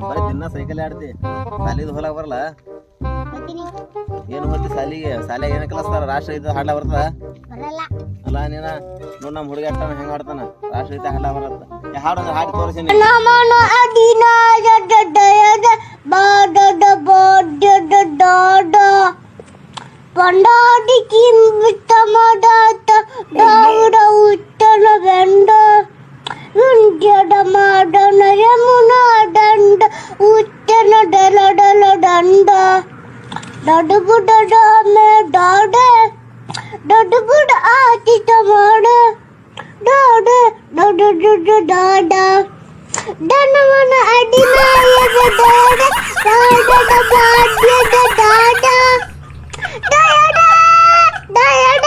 ಬರೀ ದಿನ ಸೈಕಲ್ ಆಡ್ತಿ ಸಾಲಿದು ಹೊಲಕ್ ಬರಲ್ಲ ಏನು ಹೋಗ್ತಿ ಸಾಲಿಗೆ ಸಾಲಿಯಾಗ ಏನ ಕಲಿಸ್ತಾರ ರಾಷ್ಟ್ರಗೀತೆ ಹಾಡ್ಲ ಬರ್ತದ ಅಲ್ಲ ನೀನ ನೋಡ್ ನಮ್ಮ ಹುಡುಗ ಆಡ್ತಾನ ಹೆಂಗ ಆಡ್ತಾನ ರಾಷ್ಟ್ರಗೀತೆ ಹಾಡ್ಲ ಬರತ್ತ ಹಾಡು ಹಾಡಿ ತೋರಿಸಿ ಪಂಡಾದಿ ಕಿಂಬಿತ ಮದಾತ ದಾವುಡ ಉತ್ತನ ಬೆಂಡ ಉಂಜಡ ಮಾಡನ ಯಮುನಾ ದಂಡ ಉತ್ತನ ಡಲ ಡಲ ದಂಡ ದಡುಬುಡ ಡಾಮೆ ಡಾಡೆ ದಡುಬುಡ ಆತಿತ ಮಾಡ ಡಾಡೆ ದಡುಡು ಡಾಡ ದನವನ ಅಡಿನಾಯದ ಡಾಡ ಡಾಡದ ಭಾಗ್ಯದ ಡಾಡ